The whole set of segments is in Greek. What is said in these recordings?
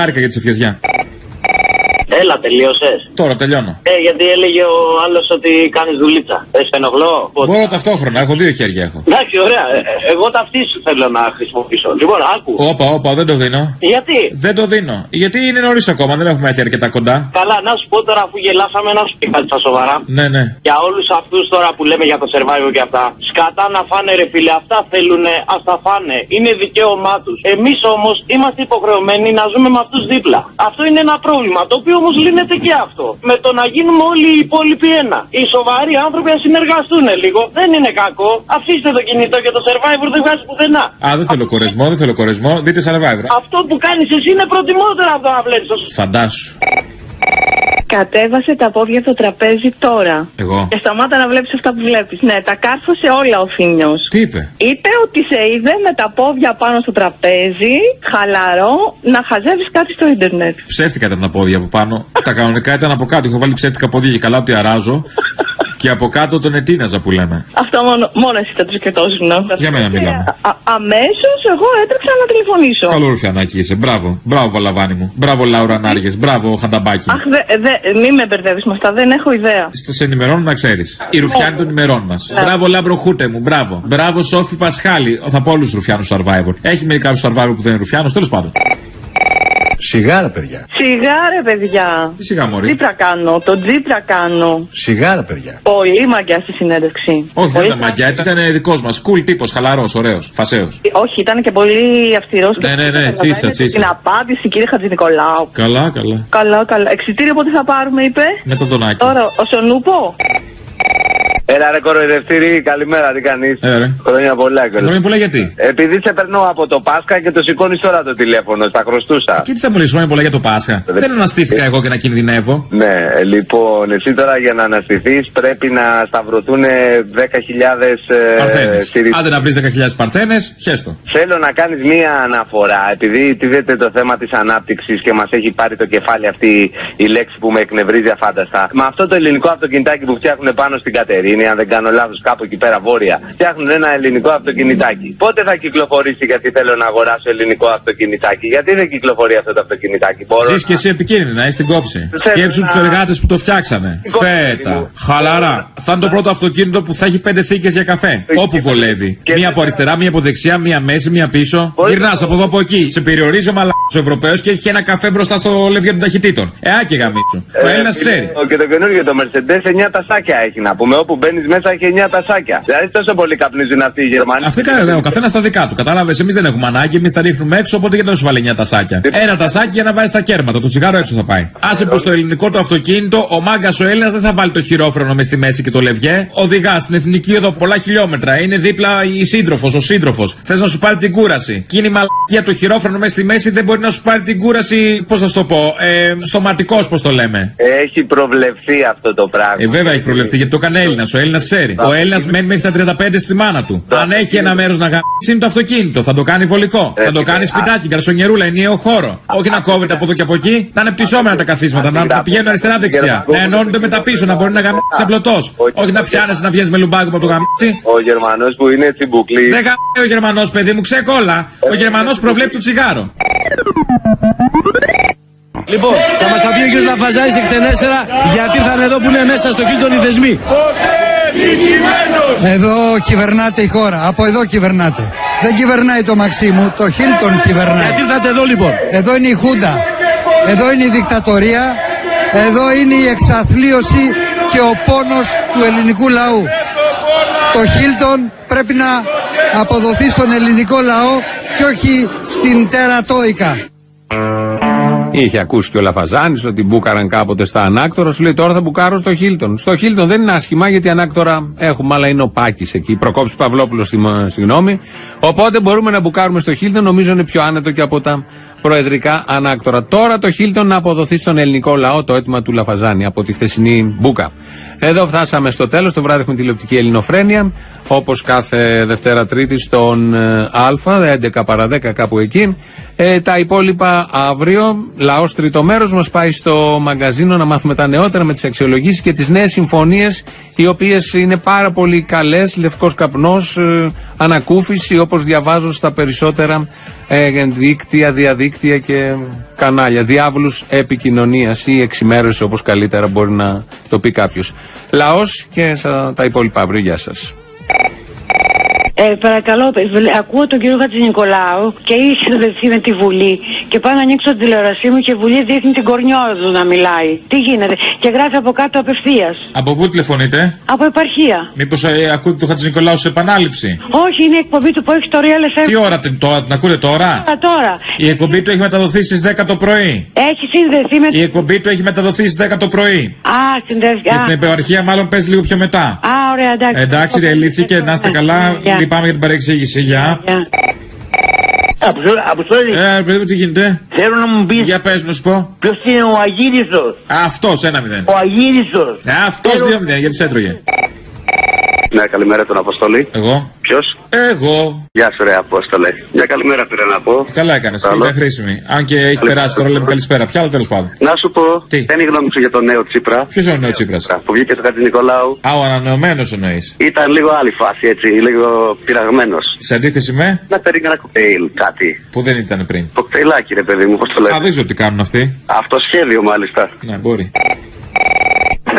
Χάρηκα για τη Σεφιαζιά. Έλα, τελείωσες. Τώρα τελειώνω. Γιατί έλεγε ο άλλος ότι κάνεις δουλίτσα. Σε ενοχλώ. Μπορώ ταυτόχρονα, έχω δύο χέρια έχω. Εντάξει, ωραία. Εγώ ταυτί σου θέλω να χρησιμοποιήσω. Λοιπόν, άκου. Όπα, δεν το δίνω. Γιατί? Δεν το δίνω. Γιατί είναι νωρίς ακόμα, δεν έχουμε έρθει αρκετά κοντά. Καλά, να σου πω τώρα, αφού γελάσαμε, να σου πει κάτι στα σοβαρά. Ναι. Για όλους αυτούς τώρα που λέμε για το survivor και αυτά. Σκατά να φάνε, ρε φίλε, αυτά θέλουνε, ας τα φάνε. Είναι δικαίωμά τους. Εμείς όμως είμαστε υποχρεωμένοι να ζούμε με αυτούς δίπλα. Αυτό είναι ένα πρόβλημα, το οποίο όμως λύνεται και αυτό. Με το να γίνουμε όλοι οι υπόλοιποι ένα. Οι σοβαροί άνθρωποι να συνεργαστούν λίγο. Δεν είναι κακό. Αφήστε το κινητό και το survivor δεν βγάζει πουθενά. Δεν θέλω κορεσμό, δείτε survivor. Αυτό που κάνεις εσύ είναι προτιμότερο από το να βλέπεις. Φαντάσου. Κατέβασε τα πόδια από το τραπέζι τώρα. Εγώ. Και σταμάτα να βλέπεις αυτά που βλέπεις. Ναι, τα κάρφωσε όλα ο Θήμιος. Τι είπε? Είπε ότι σε είδε με τα πόδια πάνω στο τραπέζι, χαλαρό, να χαζεύεις κάτι στο ίντερνετ. Ψεύτικα ήταν τα πόδια από πάνω. Τα κανονικά ήταν από κάτω. Έχω βάλει ψεύτικα πόδια και καλά ότι αράζω. Και από κάτω τον ετίναζα που λέμε. Αυτό μόνο εσύ θα το σκεφτόσουν. Για μένα μιλάμε. Αμέσως εγώ έτρεξα να τηλεφωνήσω. Καλό ρουφιανάκι είσαι. Μπράβο. Μπράβο, Βαλαβάνη μου. Μπράβο, Λάουρα Νάργες. Μπράβο, Χανταμπάκι. Αχ, μη με μπερδεύεις με αυτά. Δεν έχω ιδέα. Σε ενημερώνω να ξέρεις. Οι ρουφιάνοι των ημερών μας. Μπράβο, Λάμπρο Χούτε μου. Μπράβο. Μπράβο, Σόφι Πασχάλη. Θα πω όλους τους ρουφιάνους Survivor. Έχει μερικά Survivor που δεν είναι ρουφιάνος, τέλος πάντων. Σιγάρα, παιδιά. Σιγάρε, παιδιά. Τι σιγά, μωρή. Τζίπρα κάνω, το τζίπρα κάνω. Σιγάρα, παιδιά. Πολύ μαγκιά στη συνέντευξη. Όχι, δεν ήταν μαγκιά, ήταν δικός μας. Κουλ τύπος, χαλαρός, ωραίος, φασαίος. Όχι, ήταν και πολύ αυστηρός. Ναι, τσίσα. Την απάντηση, κύριε Χατζηνικολάου. Καλά. Εξιτήριο πότε θα πάρουμε, είπε. Με το δονάκι. Τώρα, ο Σονούπο. Έλα ρε κοροϊδευτήρι, καλημέρα, τι κάνεις? Χρόνια πολλά κιόλας. Χρόνια πολλά γιατί? Επειδή σε περνώ από το Πάσχα και το σηκώνεις τώρα το τηλέφωνο, στα χρωστούσα. Και τι θα μου λες χρόνια πολλά για το Πάσχα? Δεν αναστήθηκα εγώ και να κινδυνεύω. Ναι, λοιπόν, εσύ τώρα για να αναστηθείς πρέπει να σταυρωθούν 10.000 Παρθένες. Άντε να βρεις 10.000 Παρθένες, χέστο. Θέλω να κάνεις μία αναφορά, επειδή τίθεται το θέμα της ανάπτυξης και μας έχει πάρει το κεφάλι αυτή η λέξη που με εκνευρίζει αφάνταστα. Με αυτό το ελληνικό αυτοκινητάκι που φτιάχνουν πάνω στην Κατερίνη, αν δεν κάνω λάθος, κάπου εκεί πέρα βόρεια, φτιάχνουν ένα ελληνικό αυτοκινητάκι. Πότε θα κυκλοφορήσει, γιατί θέλω να αγοράσω ελληνικό αυτοκινητάκι? Γιατί δεν κυκλοφορεί αυτό το αυτοκινητάκι? Ζεις και εσύ επικίνδυνα, είσαι στην κόψη. Σκέψου τους εργάτες που το φτιάξανε. Φέτα, χαλαρά. Θα είναι το πρώτο αυτοκίνητο που θα έχει 5 θήκες για καφέ. Όπου βολεύει. Μία από αριστερά, μία από δεξιά, μία μέση, μία πίσω. Γυρνάς από εδώ από εκεί. Σε περιορίζει ο μαλάκος ο Ευρωπαίος και έχει ένα καφέ μπροστά στο λευγέ των ταχυτήτων. Άκη γαμίτσου. Ο Έλληνας ξέρει. Και το καινούργιο το Mercedes 9 τασάκια έχει να πούμε. Όπου μπαίνεις μέσα έχει 9 τασάκια. Δηλαδή τόσο πολύ καπνίζουν αυτοί οι Γερμανοί. Αυτοί ο καθένας τα δικά του. Κατάλαβες, εμείς δεν έχουμε ανάγκη, εμείς τα ρίχνουμε έξω, οπότε γιατί να σου βάλει 9 τασάκια. Ένα τασάκι για να βάζει τα κέρματα. Το τσιγάρο έξω θα πάει. Άσε που στο ελληνικό το αυτοκίνητο ο μάγκας ο Έλληνας δεν θα βάλει το χειρόφρενο μες στη μέση και το λευγέ. Οδηγά στην εθνική οδό πολλά χιλιόμετρα. Είναι δίπλα η σύντροφος, ο σύντροφος. Θες να σου πάρει την κούραση. Και είναι η μαλακία το χειρόφρενο μες στη μέση δεν μπορεί να σου πάρει την κούραση. Πώς θα σου το πω, στοματικός πώς το λέμε. Έχει προβλεφθεί αυτό το πράγμα. Βέβαια έχει προβλεφθεί γιατί το έκανε Έλληνας. Ο Έλληνας ξέρει. Ο Έλληνας μένει μέχρι τα 35 στη μάνα του. Αν έχει ένα μέρος να γαμίσει είναι το αυτοκίνητο. Θα το κάνει βολικό. Θα το κάνει σπιτάκι, γκαρσονιερούλα, ενιαίο χώρο. Όχι να κόβεται από εδώ και από εκεί. Να είναι πτυσσόμενα τα καθίσματα. Να πηγαίνουν αριστερά-δεξιά. Να ενώνονται με τα πίσω. Να μπορεί να γαμίσει απλωτός. Όχι να πιάνεσαι να βγαίνει με λουμπάκου από το γαμίσει. Ο Γερμανός που είναι τσιμπουκλή. Δεν γαμίσει ο Γερμανός, παιδί μου, ξεκόλα. Ο Γερμανός προβλέπει το τσιγάρο. Λοιπόν, θα μας τα πει ο κ. Λαφαζάνης εκτενέστερα γιατί ήρθαν εδώ που είναι μέσα στο Χίλτον οι θεσμοί. Εδώ κυβερνάτε η χώρα, από εδώ κυβερνάτε. Δεν κυβερνάει το Μαξίμου, το Χίλτον κυβερνάει. Γιατί ήρθατε εδώ λοιπόν? Εδώ είναι η Χούντα, εδώ είναι η δικτατορία, εδώ είναι η εξαθλίωση και ο πόνος του ελληνικού λαού. Το Χίλτον πρέπει να αποδοθεί στον ελληνικό λαό και όχι στην τερατόικα. Είχε ακούσει και ο Λαφαζάνης ότι μπούκαραν κάποτε στα ανάκτορα. Σου λέει τώρα θα μπουκάρω στο Χίλτον. Στο Χίλτον δεν είναι άσχημα γιατί ανάκτορα έχουμε, αλλά είναι ο Πάκης εκεί. Προκόψης Παυλόπουλος, συγγνώμη. Οπότε μπορούμε να μπουκάρουμε στο Χίλτον. Νομίζω είναι πιο άνετο και από τα προεδρικά ανάκτορα. Τώρα το Χίλτον να αποδοθεί στον ελληνικό λαό, το αίτημα του Λαφαζάνη από τη χθεσινή μπούκα. Εδώ φτάσαμε στο τέλος. Το βράδυ έχουμε τηλεοπτική Ελληνοφρένεια. Όπως κάθε Δευτέρα Τρίτη στον Α, 11 παρα 10 κάπου εκεί. Τα υπόλοιπα αύριο. Λαός τρίτο μέρος μας πάει στο μαγκαζίνο να μάθουμε τα νεότερα με τις αξιολογήσεις και τις νέες συμφωνίες, οι οποίες είναι πάρα πολύ καλές. Λευκός καπνός, ανακούφιση, όπως διαβάζω στα περισσότερα δίκτυα, διαδίκτυα και κανάλια. Διάβλους επικοινωνίας ή εξημέρωση, όπως καλύτερα μπορεί να το πει κάποιος. Λαός και τα υπόλοιπα αύριο. Γεια σας. Παρακαλώ, ακούω τον κύριο Χατζηνικολάου και έχει συνδεθεί με τη Βουλή. Και πάω να ανοίξω τη τηλεόρασή μου και η Βουλή δείχνει την Κορνιόδου να μιλάει. Τι γίνεται? Και γράφει από κάτω απευθείας. Από πού τηλεφωνείτε? Από επαρχία. Μήπως ακούτε τον Χατζηνικολάου σε επανάληψη? Όχι, είναι η εκπομπή του που έχει στο Real FM. Τι ώρα την ακούτε τώρα? Τώρα. Η εκπομπή του έχει μεταδοθεί στις 10 το πρωί. Έχει συνδεθεί με. Η εκπομπή του έχει μεταδοθεί στις 10 το πρωί. Α, συνδεθεί. Και στην επαρχία μάλλον παίζει λίγο πιο μετά. Α, ωραία, εντάξει. Εντάξει, διαλύθηκε, να είστε καλά. Λυπάμαι για την παρεξήγηση. Γεια. Αποστόλη. Παιδί μου, τι γίνεται? Θέλω να μου πεις. Για πες, να σου πω. Ποιος είναι ο Αγύριστος? Αυτός, 1-0. Ο Αγύριστος. Αυτός 2-0, γιατί σε έτρωγε. Ναι, καλημέρα τον Αποστόλη. Εγώ. Ποιος? Εγώ. Γεια σου, ρε Απόστολε. Μια καλημέρα πήρα να πω. Καλά έκανες, είναι χρήσιμη. Αν και έχει περάσει τώρα, λέμε καλησπέρα. Ποια άλλο τέλος πάντων? Να σου πω, τι? Δεν είναι γνώμη σου για τον νέο Τσίπρα. Ποιος είναι ο νέο Τσίπρας? Που βγήκε στο Χατζηνικολάου. Α, ο ανανεωμένος εννοείς. Ήταν λίγο άλλη φάση έτσι, λίγο πειραγμένος. Σε αντίθεση με. Να παίρνει ένα κοκτέιλ, κάτι. Που δεν ήταν πριν. Κοκτέιλάκι, ρε παιδί μου, πώς το λέτε? Α, δεν ξέρω τι κάνουν αυτοί. Αυτοσχέδιο μάλιστα. Ναι, μπορεί.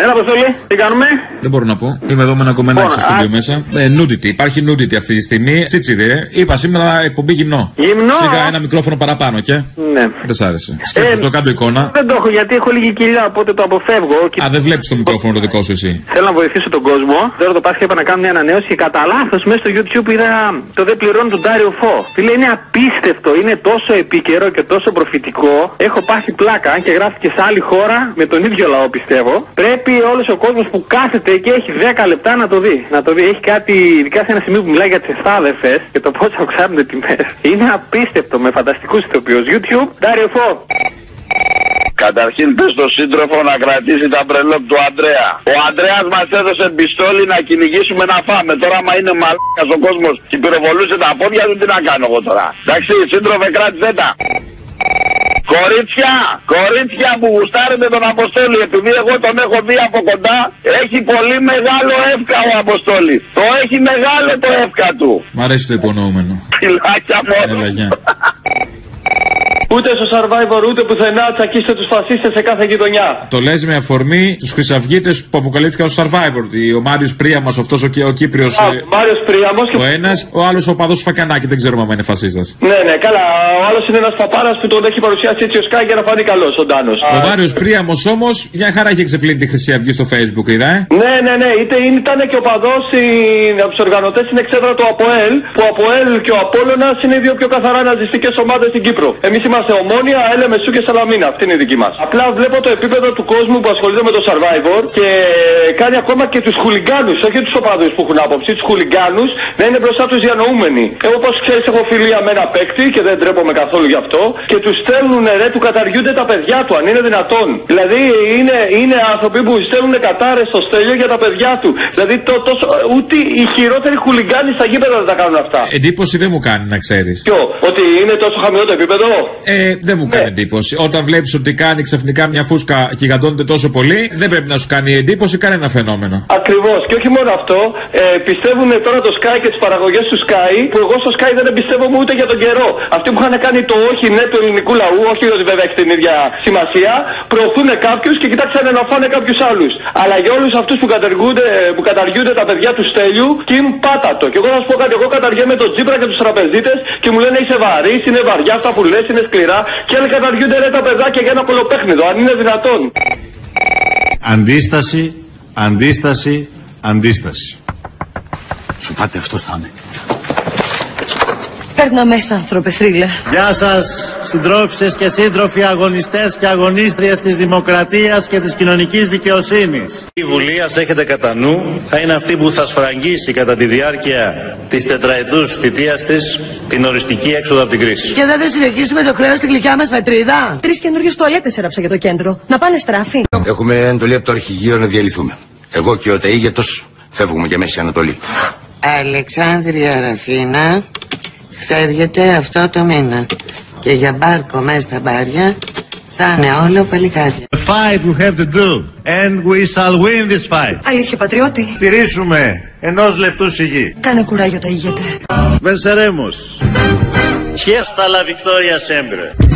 Έλα, Αποστόλη, τι κάνουμε? Δεν μπορώ να πω. Είμαι εδώ με ένα κομμενάκι στο στούντιο μέσα. Nudity. Υπάρχει nudity αυτή τη στιγμή. Τσίτσιδε. Είπα σήμερα εκπομπή γυμνό. Γυμνό. Σιγά ένα μικρόφωνο παραπάνω και. Ναι. Δεν σ' άρεσε. Σκέφτεσαι το κάτω εικόνα. Δεν το έχω γιατί έχω λίγη κοιλιά, οπότε το αποφεύγω. Α, δεν βλέπεις το μικρόφωνο το δικό σου εσύ. Θέλω να βοηθήσω τον κόσμο. Τώρα το Πάσχα είπα να κάνω μια ανανέωση και κατά λάθος μέσα στο YouTube είδα το δεν πληρώνει τον Ντάριο Φω. Φίλε, είναι απίστευτο. Είναι τόσο επίκαιρο και τόσο προφητικό. Έχω πάθει πλάκα, αν και γράφτηκε σε άλλη χώρα με τον ίδιο λαό, πιστεύω. Πρέπει όλος ο κόσμος που κάθεται και έχει 10 λεπτά να το δει. Να το δει. Έχει κάτι, ειδικά σε ένα σημείο που μιλάει για τις εθάδεφες και το πώς αυξάνονται τιμές. Είναι απίστευτο με φανταστικούς ηθοποιούς. YouTube, Ντάριο Φω. Καταρχήν πες στον σύντροφο να κρατήσει τα μπρελόπ του Αντρέα. Ο Αντρέας μας έδωσε πιστόλι να κυνηγήσουμε να φάμε. Τώρα άμα είναι μαλάκας ο κόσμος και πυροβολούσε τα πόδια του, τι να κάνω εγώ τώρα? Εντάξει, σύντροφε, κράτησέ τα. Κορίτσια που γουστάρετε τον Αποστόλη, επειδή εγώ τον έχω δει από κοντά, έχει πολύ μεγάλο εύκα ο Αποστόλης. Το έχει μεγάλο το εύκα του. Μ' αρέσει το υπονοούμενο. Φιλάκια μόνο. Ούτε στο Survivor ούτε πουθενά τσακίστε τους φασίστες σε κάθε γειτονιά. Το λες με αφορμή τους χρυσαυγίτες που αποκαλύφθηκαν στο Survivor. Ο Μάριος Πρίαμος, αυτός ο Κύπριος. Μάριος Πρίαμος. Ο ένας, ο άλλος ο παδός Φακιανάκη, δεν ξέρουμε αν είναι φασίστας. Ναι, καλά. Ο άλλος είναι ένας παπάρας που τον έχει παρουσιάσει έτσι ο Σκάι για να φανεί καλός ο Ντάνος. Ο Μάριος Πρίαμος όμως, μια χαρά έχει ξεπλύνει τη Χρυσή Αυγή στο Facebook, είδα. Ναι. Ήταν και ο παδός από τους οργανωτές στην εξέδρα του ΑΠΟΕΛ. Που ο ΑΠΟΕΛ και ο Απόλλωνας είναι οι δύο πιο καθαρά ναζιστικές ομάδες στην Κύπρο. Εμείς είμαστε Ομόνια, Έλε Μεσού και Σαλαμίνα. Αυτή είναι η δική μας. Απλά βλέπω το επίπεδο του κόσμου που ασχολείται με το Survivor και κάνει ακόμα και τους χουλιγκάνους, όχι τους οπαδούς που έχουν άποψη, τους χουλιγκάνους να είναι μπροστά τους διανοούμενοι. Εγώ, όπως ξέρεις, έχω φιλία με ένα παίκτη και δεν ντρέπομαι καθόλου γι' αυτό. Και τους στέλνουν του καταργούνται τα παιδιά του, αν είναι δυνατόν. Δηλαδή είναι άνθρωποι που στέλνουν κατάρρες στο Στέλιο για τα παιδιά του. Δηλαδή ούτε οι χειρότεροι χουλιγκάνοι στα γήπεδα δεν τα κάνουν αυτά. Εντύπωση δεν μου κάνει, να ξέρεις. Ποιο, ότι είναι τόσο χαμηλό το επίπεδο? Δεν μου κάνει εντύπωση. Όταν βλέπεις ότι κάνει ξαφνικά μια φούσκα γιγαντώνεται τόσο πολύ, δεν πρέπει να σου κάνει εντύπωση κανένα φαινόμενο. Ακριβώς. Και όχι μόνο αυτό, πιστεύουν τώρα το Sky και τις παραγωγές του Sky, που εγώ στο Sky δεν εμπιστεύομαι ούτε για τον καιρό. Αυτοί που είχαν κάνει το όχι ναι του ελληνικού λαού, όχι ότι βέβαια έχει την ίδια σημασία, προωθούν κάποιους και κοιτάξανε να φάνε κάποιους άλλους. Αλλά για όλους αυτούς που καταργούνται τα παιδιά του Στέλιου, Κιμ πάτατο. Και εγώ να σου πω κάτι, εγώ καταργέμαι τον Τσίπρα και τους τραπεζίτες και μου λένε είσαι βαρύς, είναι βαριά αυτά που λες, είναι σκληρά. Και άλλοι καταργούνται ρε τα παιδάκια για ένα κολοπέχνιδο, αν είναι δυνατόν. Αντίσταση. Σου πάτε αυτός θα είναι. Παίρνω μέσα, άνθρωπε θρύλε. Γεια σας, συντρόφισσες και σύντροφοι, αγωνιστές και αγωνίστριες της δημοκρατίας και της κοινωνικής δικαιοσύνης. Η Βουλή, ας έχετε κατά νου, θα είναι αυτή που θα σφραγγίσει κατά τη διάρκεια της τετραετούς θητείας της την οριστική έξοδο από την κρίση. Και δεν θα συνεχίσουμε το χρέος στη γλυκιά μας πατρίδα. 3 καινούργιες τουαλέτες έραψα για το κέντρο. Να πάνε στράφη. Έχουμε εντολή από το αρχηγείο να διαλυθούμε. Εγώ και ο Ταΐγετος φεύγουμε για Μέση Ανατολή. Αλεξάνδρεια Ραφίνα, φεύγετε αυτό το μήνα. Και για μπάρκο μέσα στα μπάρια Θα είναι όλο παλικάρια. The fight we have to do and we shall win this fight. Αλήθεια πατριώτη. Στηρίσουμε ενός λεπτού σιγή. Κάνε κουράγιο τα ηγέτε. Venceremos. Hasta la victoria siempre.